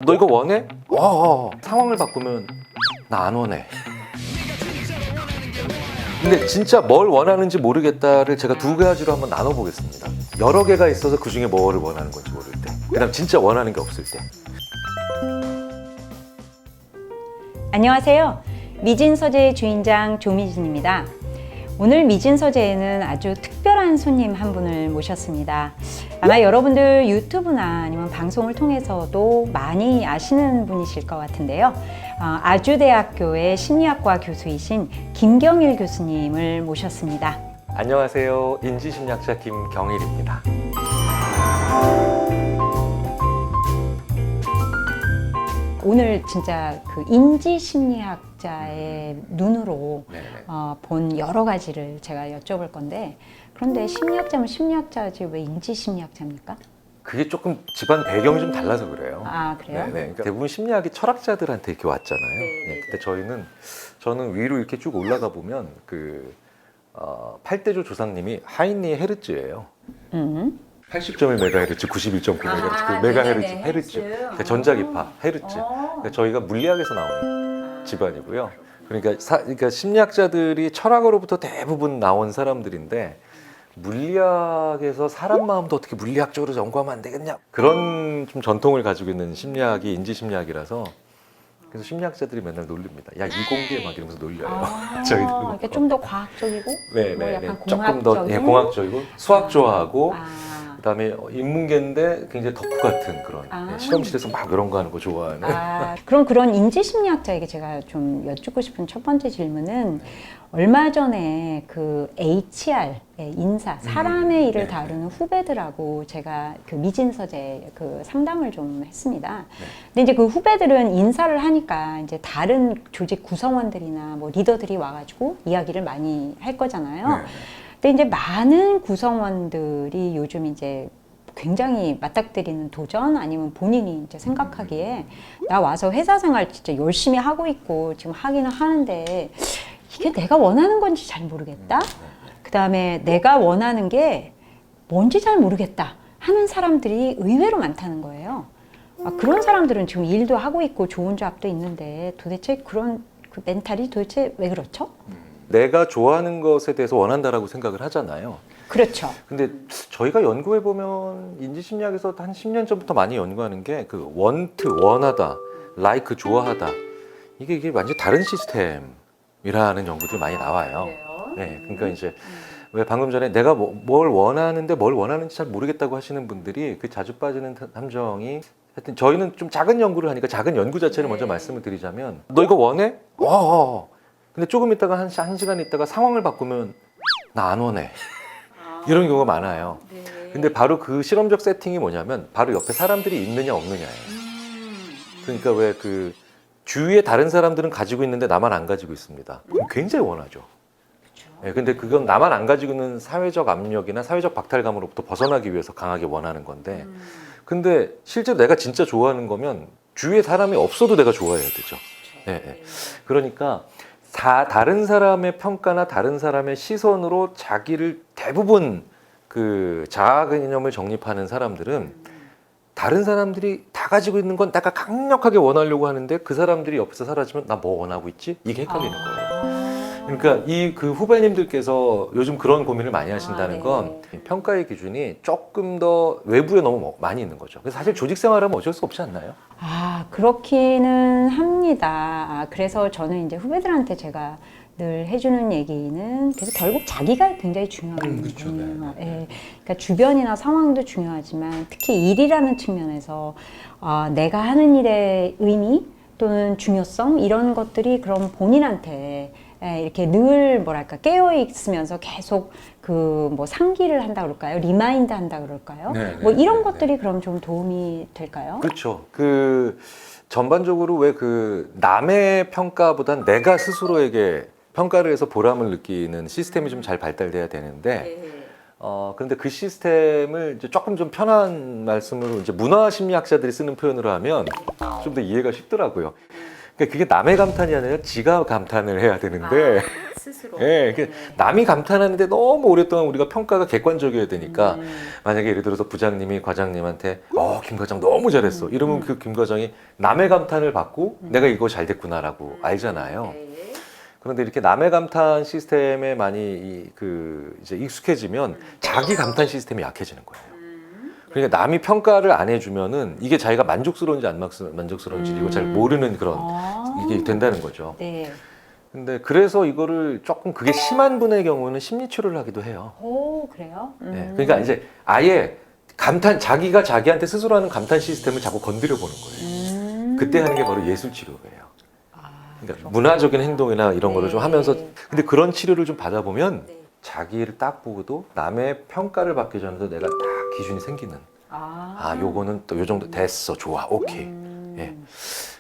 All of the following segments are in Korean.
너 이거 원해? 와, 상황을 바꾸면 나 안 원해. 근데 진짜 뭘 원하는지 모르겠다를 제가 두 가지로 한번 나눠보겠습니다. 여러 개가 있어서 그 중에 뭐를 원하는 건지 모를 때, 그다음 진짜 원하는 게 없을 때. 안녕하세요. 미진서재의 주인장 조미진입니다. 오늘 미진서재에는 아주 특별한 손님 한 분을 모셨습니다. 아마 여러분들 유튜브나 아니면 방송을 통해서도 많이 아시는 분이실 것 같은데요. 아주대학교의 심리학과 교수이신 김경일 교수님을 모셨습니다. 안녕하세요. 인지심리학자 김경일입니다. 오늘 진짜 그 인지심리학자의 눈으로 본 여러 가지를 제가 여쭤볼 건데, 그런데 심리학자면 심리학자지 왜 인지심리학자입니까? 그게 조금 집안 배경이 좀 달라서 그래요. 아, 그래요? 네네. 그러니까 대부분 심리학이 철학자들한테 이렇게 왔잖아요. 네네네. 근데 저는 위로 이렇게 쭉 올라가 보면 팔대조 조상님이 하이니 헤르츠예요. 80.1MHz, 91.9MHz, 그 메가헤르츠, 헤르츠, 그러니까 전자기파, 헤르츠. 그러니까 저희가 물리학에서 나온 집안이고요. 그러니까 심리학자들이 철학으로부터 대부분 나온 사람들인데, 물리학에서 사람 마음도 어떻게 물리학적으로 연구하면 안 되겠냐, 그런 좀 전통을 가지고 있는 심리학이 인지심리학이라서, 그래서 심리학자들이 맨날 놀립니다. 야, 이공계 막 이러면서 놀려요. 저희들. 그러니까 좀 더 과학적이고, 뭐 약간 조금 더 공학적이고 수학 좋아하고. 그다음에 인문계인데 굉장히 덕후 같은 그런 실험실에서 막 이런 거 하는 거 좋아하는. 그럼 그런 인지심리학자에게 제가 좀 여쭙고 싶은 첫 번째 질문은, 얼마 전에 그 HR, 인사, 사람의 일을 다루는 후배들하고 제가 그 미진서재 그 상담을 좀 했습니다. 근데 이제 그 후배들은 인사를 하니까 이제 다른 조직 구성원들이나 뭐 리더들이 와가지고 이야기를 많이 할 거잖아요. 근데 이제 많은 구성원들이 요즘 이제 굉장히 맞닥뜨리는 도전, 아니면 본인이 이제 생각하기에 나 와서 회사 생활 진짜 열심히 하고 있고 지금 하기는 하는데 이게 내가 원하는 건지 잘 모르겠다. 그 다음에 내가 원하는 게 뭔지 잘 모르겠다 하는 사람들이 의외로 많다는 거예요. 그런 사람들은 지금 일도 하고 있고 좋은 잡도 있는데 도대체 그런 그 멘탈이 도대체 왜 그렇죠? 내가 좋아하는 것에 대해서 원한다라고 생각을 하잖아요. 그렇죠. 근데 저희가 연구해 보면 인지심리학에서 한 10년 전부터 많이 연구하는 게 그 want, 원하다, like, 좋아하다, 이게 완전 다른 시스템이라는 연구들이 많이 나와요. 네, 그러니까 이제 왜 방금 전에 내가 뭘 원하는데 뭘 원하는지 잘 모르겠다고 하시는 분들이 그 자주 빠지는 함정이, 하여튼 저희는 좀 작은 연구를 하니까 작은 연구 자체를 먼저 말씀을 드리자면, 너 이거 원해? 근데 조금 있다가 한 시간 있다가 상황을 바꾸면 나 안 원해. 이런 경우가 많아요. 근데 바로 그 실험적 세팅이 뭐냐면 바로 옆에 사람들이 있느냐 없느냐예요. 그러니까 왜 그 주위에 다른 사람들은 가지고 있는데 나만 안 가지고 있습니다. 그럼 굉장히 원하죠. 네, 근데 그건 나만 안 가지고 있는 사회적 압력이나 사회적 박탈감으로부터 벗어나기 위해서 강하게 원하는 건데, 근데 실제로 내가 진짜 좋아하는 거면 주위에 사람이 없어도 내가 좋아해야 되죠. 네. 그러니까 다른 사람의 평가나 다른 사람의 시선으로 자기를 대부분 그 자아 개념을 정립하는 사람들은 다른 사람들이 다 가지고 있는 건 내가 강력하게 원하려고 하는데 그 사람들이 옆에서 사라지면 나 뭐 원하고 있지? 이게 헷갈리는 거예요. 그러니까 이 그 후배님들께서 요즘 그런 고민을 많이 하신다는 건 평가의 기준이 조금 더 외부에 너무 많이 있는 거죠. 그래서 사실 조직 생활하면 어쩔 수 없지 않나요? 그렇기는 합니다. 그래서 저는 이제 후배들한테 제가 늘 해주는 얘기는, 그래서 결국 자기가 굉장히 중요하거든요. 그렇죠. 그러니까 주변이나 상황도 중요하지만 특히 일이라는 측면에서 내가 하는 일의 의미 또는 중요성, 이런 것들이 그럼 본인한테 이렇게 늘 뭐랄까 깨어 있으면서 계속 그 뭐 상기를 한다 그럴까요? 리마인드 한다 그럴까요? 뭐 이런 것들이 그럼 좀 도움이 될까요? 그렇죠. 그 전반적으로 왜 그 남의 평가보단 내가 스스로에게 평가를 해서 보람을 느끼는 시스템이 좀 잘 발달돼야 되는데, 그런데 그 시스템을 이제 조금 좀 편한 말씀으로 이제 문화 심리학자들이 쓰는 표현으로 하면 좀 더 이해가 쉽더라고요. 그러니까 그게 남의 감탄이 아니라 지가 감탄을 해야 되는데 스스로. 예, 그 남이 감탄하는데 너무 오랫동안 우리가 평가가 객관적이어야 되니까 만약에 예를 들어서 부장님이 과장님한테 김 과장 너무 잘했어 이러면 그 김 과장이 남의 감탄을 받고 내가 이거 잘 됐구나라고 알잖아요. 네. 그런데 이렇게 남의 감탄 시스템에 많이 이제 익숙해지면 자기 감탄 시스템이 약해지는 거예요. 그러니까 남이 평가를 안 해주면은 이게 자기가 만족스러운지 안 만족스러운지 이거 잘 모르는 그런 이게 된다는 거죠. 네. 근데 그래서 이거를 조금 그게 심한 분의 경우는 심리 치료를 하기도 해요. 오, 그래요? 네, 그러니까 이제 아예 자기가 자기한테 스스로 하는 감탄 시스템을 자꾸 건드려 보는 거예요. 그때 하는 게 바로 예술 치료예요. 그러니까 문화적인 행동이나 이런 거를 좀 하면서 근데 그런 치료를 좀 받아보면 자기를 딱 보고도 남의 평가를 받기 전에도 내가 딱 기준이 생기는 요거는 또 요 정도 됐어 좋아 오케이 예.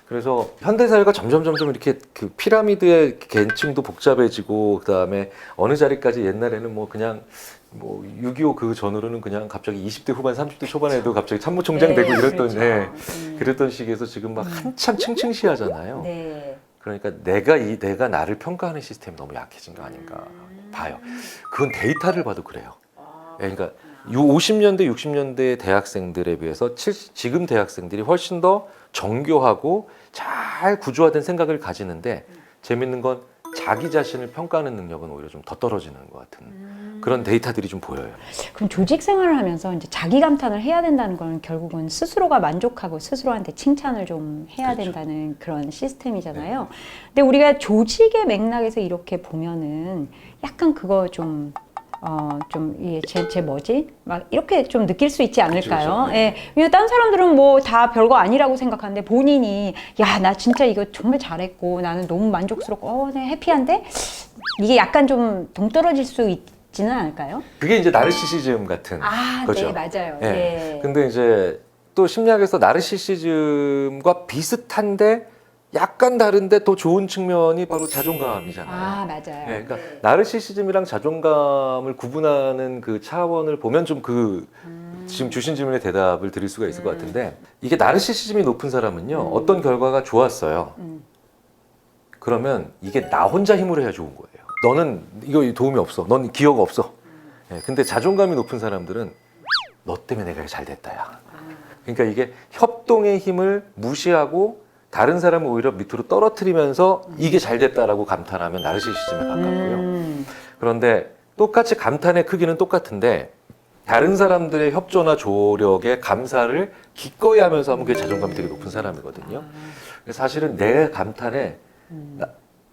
그래서 현대사회가 점점 이렇게 그 피라미드의 계층도 복잡해지고 그다음에 어느 자리까지 옛날에는 뭐 그냥 뭐 6.25 그 전으로는 그냥 갑자기 20대 후반 30대 초반에도 갑자기 참모총장 되고 이랬던 그렇죠. 그랬던 시기에서 지금 막 한참 층층시하잖아요. 네. 그러니까 내가 나를 평가하는 시스템이 너무 약해진 거 아닌가 봐요. 그건 데이터를 봐도 그래요. 예, 그러니까 50년대, 60년대 대학생들에 비해서 지금 대학생들이 훨씬 더 정교하고 잘 구조화된 생각을 가지는데 재밌는 건 자기 자신을 평가하는 능력은 오히려 좀 더 떨어지는 것 같은 그런 데이터들이 좀 보여요. 그럼 조직 생활을 하면서 이제 자기 감탄을 해야 된다는 건 결국은 스스로가 만족하고 스스로한테 칭찬을 좀 해야 그렇죠. 된다는 그런 시스템이잖아요. 근데 우리가 조직의 맥락에서 이렇게 보면은 약간 그거 좀 이게 제 뭐지? 막 이렇게 좀 느낄 수 있지 않을까요? 그렇죠. 예. 왜냐면 딴 사람들은 뭐 다 별거 아니라고 생각하는데 본인이 야, 나 진짜 이거 정말 잘했고 나는 너무 만족스럽고 그냥 해피한데 이게 약간 좀 동떨어질 수 있지는 않을까요? 그게 이제 나르시시즘 같은 거죠. 네, 맞아요. 예. 네. 근데 이제 또 심리학에서 나르시시즘과 비슷한데 약간 다른데 더 좋은 측면이 바로 자존감이잖아요. 맞아요. 예, 그러니까 나르시시즘이랑 자존감을 구분하는 그 차원을 보면 좀 지금 주신 질문에 대답을 드릴 수가 있을 것 같은데 이게 나르시시즘이 높은 사람은요 어떤 결과가 좋았어요. 그러면 이게 나 혼자 힘으로 해야 좋은 거예요. 너는 이거 도움이 없어. 넌 기여가 없어. 예, 근데 자존감이 높은 사람들은 너 때문에 내가 잘 됐다야. 그러니까 이게 협동의 힘을 무시하고 다른 사람을 오히려 밑으로 떨어뜨리면서 이게 잘 됐다라고 감탄하면 나르시시즘에 가깝고요. 그런데 똑같이 감탄의 크기는 똑같은데 다른 사람들의 협조나 조력에 감사를 기꺼이 하면서 하면 그게 자존감이 되게 높은 사람이거든요. 그래서 사실은 내 감탄에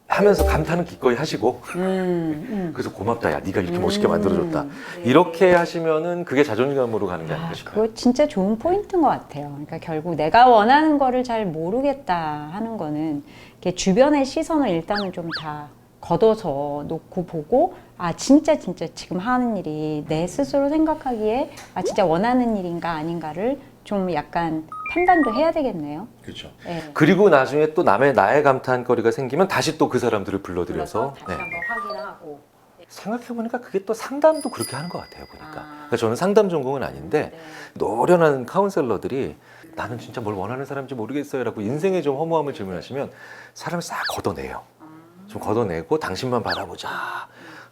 하면서 감탄은 기꺼이 하시고 그래서 고맙다 야 네가 이렇게 멋있게 만들어줬다 이렇게 하시면은 그게 자존감으로 가는 게 아닐까 싶어요. 그거 진짜 좋은 포인트인 것 같아요. 그러니까 결국 내가 원하는 거를 잘 모르겠다 하는 거는 이렇게 주변의 시선을 일단은 좀 다 걷어서 놓고 보고 진짜 지금 하는 일이 내 스스로 생각하기에 진짜 원하는 일인가 아닌가를 좀 약간 판단도 해야 되겠네요. 그렇죠. 네. 그리고 나중에 또 나의 감탄거리가 생기면 다시 또 그 사람들을 불러들여서 다시 한번 확인하고. 생각해보니까 그게 또 상담도 그렇게 하는 것 같아요. 보니까. 그러니까 저는 상담 전공은 아닌데 노련한 카운셀러들이 나는 진짜 뭘 원하는 사람인지 모르겠어요 라고 인생의 좀 허무함을 질문하시면 사람을 싹 걷어내요. 좀 걷어내고 당신만 바라보자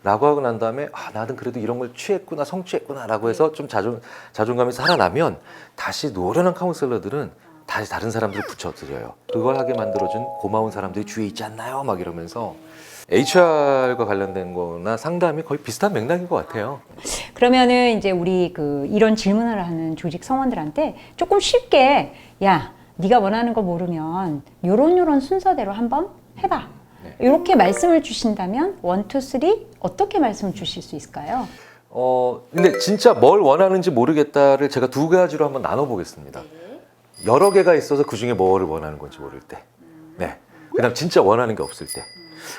라고 하고 난 다음에 나는 그래도 이런 걸 취했구나 성취했구나 라고 해서 좀 자존감이 살아나면 다시 노련한 카운셀러들은 다시 다른 사람들을 붙여드려요. 그걸 하게 만들어준 고마운 사람들이 주위에 있지 않나요? 막 이러면서 HR과 관련된 거나 상담이 거의 비슷한 맥락인 것 같아요. 그러면은 이제 우리 이런 질문을 하는 조직 성원들한테 조금 쉽게 야, 네가 원하는 거 모르면 요런 순서대로 한번 해봐. 이렇게 말씀을 주신다면 1, 2, 3 어떻게 말씀을 주실 수 있을까요? 근데 진짜 뭘 원하는지 모르겠다를 제가 두 가지로 한번 나눠보겠습니다. 여러 개가 있어서 그 중에 뭐를 원하는 건지 모를 때. 네. 그다음 진짜 원하는 게 없을 때.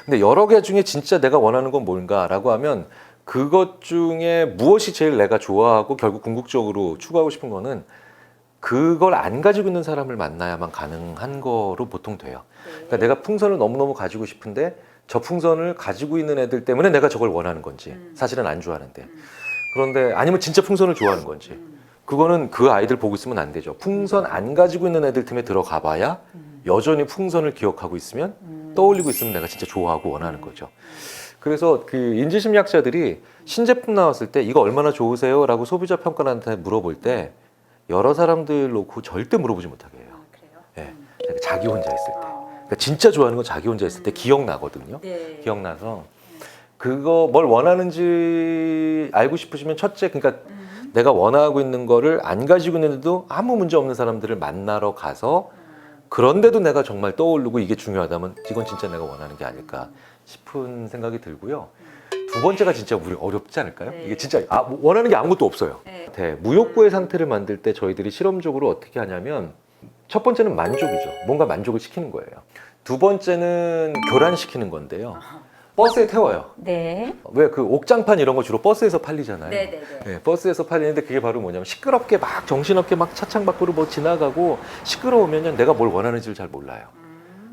근데 여러 개 중에 진짜 내가 원하는 건 뭔가라고 하면 그것 중에 무엇이 제일 내가 좋아하고 결국 궁극적으로 추구하고 싶은 거는 그걸 안 가지고 있는 사람을 만나야만 가능한 거로 보통 돼요. 그러니까 내가 풍선을 너무너무 가지고 싶은데 저 풍선을 가지고 있는 애들 때문에 내가 저걸 원하는 건지 사실은 안 좋아하는데 그런데 아니면 진짜 풍선을 좋아하는 건지 그거는 그 아이들 보고 있으면 안 되죠. 풍선 안 가지고 있는 애들 틈에 들어가 봐야 여전히 풍선을 기억하고 있으면 떠올리고 있으면 내가 진짜 좋아하고 원하는 거죠. 그래서 그 인지심리학자들이 신제품 나왔을 때 이거 얼마나 좋으세요? 라고 소비자 평가한테 물어볼 때 여러 사람들 놓고 절대 물어보지 못하게 해요. 그래요? 예, 자기 혼자 있을 때. 그러니까 진짜 좋아하는 건 자기 혼자 있을 때 기억나거든요. 네. 기억나서 그거 뭘 원하는지 알고 싶으시면 첫째 그러니까 내가 원하고 있는 거를 안 가지고 있는데도 아무 문제 없는 사람들을 만나러 가서 그런데도 내가 정말 떠오르고 이게 중요하다면 이건 진짜 내가 원하는 게 아닐까 싶은 생각이 들고요. 두 번째가 진짜 우리 어렵지 않을까요? 네. 이게 진짜 원하는 게 아무것도 없어요. 네. 무욕구의 상태를 만들 때 저희들이 실험적으로 어떻게 하냐면 첫 번째는 만족이죠. 뭔가 만족을 시키는 거예요. 두 번째는 교란시키는 건데요. 버스에 태워요. 네. 왜 그 옥장판 이런 거 주로 버스에서 팔리잖아요. 네네네. 네, 버스에서 팔리는데 그게 바로 뭐냐면 시끄럽게 막 정신없게 막 차창 밖으로 뭐 지나가고 시끄러우면 내가 뭘 원하는지를 잘 몰라요.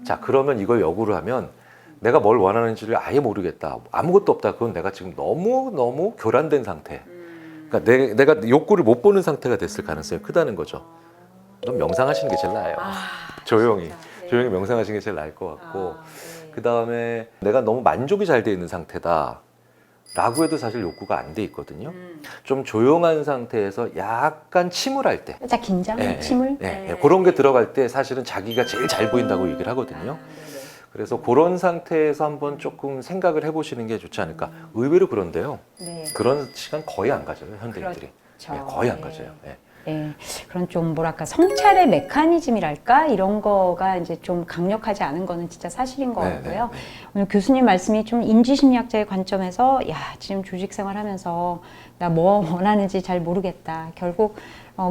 자 그러면 이걸 역으로 하면 내가 뭘 원하는지를 아예 모르겠다. 아무것도 없다. 그건 내가 지금 너무 교란된 상태. 그러니까 내가 욕구를 못 보는 상태가 됐을 가능성이 크다는 거죠. 그럼 명상하시는 게 제일 나아요. 조용히. 진짜. 네. 조용히 명상하시는 게 제일 나을 것 같고 네. 그 다음에 내가 너무 만족이 잘 돼 있는 상태다 라고 해도 사실 욕구가 안 돼 있거든요. 좀 조용한 상태에서 약간 침울할 때 살짝 긴장, 예, 침울. 예, 그런 게 들어갈 때 사실은 자기가 제일 잘 보인다고 얘기를 하거든요. 네네. 그래서 그런 상태에서 한번 조금 생각을 해보시는 게 좋지 않을까. 의외로 그런데요. 네. 그런 시간 거의 안 가져요, 현대인들이. 그렇죠. 예, 거의 안 네. 가져요. 예. 예, 그런 좀 뭐랄까 성찰의 메커니즘이랄까 이런 거가 이제 좀 강력하지 않은 거는 진짜 사실인 것 네, 같고요. 네, 네. 오늘 교수님 말씀이 좀 인지심리학자의 관점에서 야 지금 조직생활하면서 나 뭐 원하는지 잘 모르겠다. 결국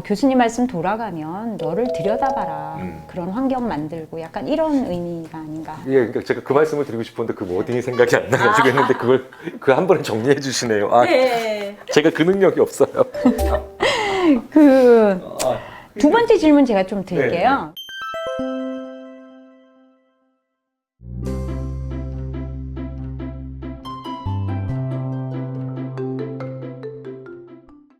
교수님 말씀 돌아가면 너를 들여다봐라. 그런 환경 만들고 약간 이런 의미가 아닌가. 예, 그러니까 제가 그 말씀을 드리고 싶었는데 그 워딩이 생각이 안 나가지고 했는데 그걸 그 한 번에 정리해 주시네요. 네. 제가 그 능력이 없어요. 그 두 번째 질문 제가 좀 드릴게요.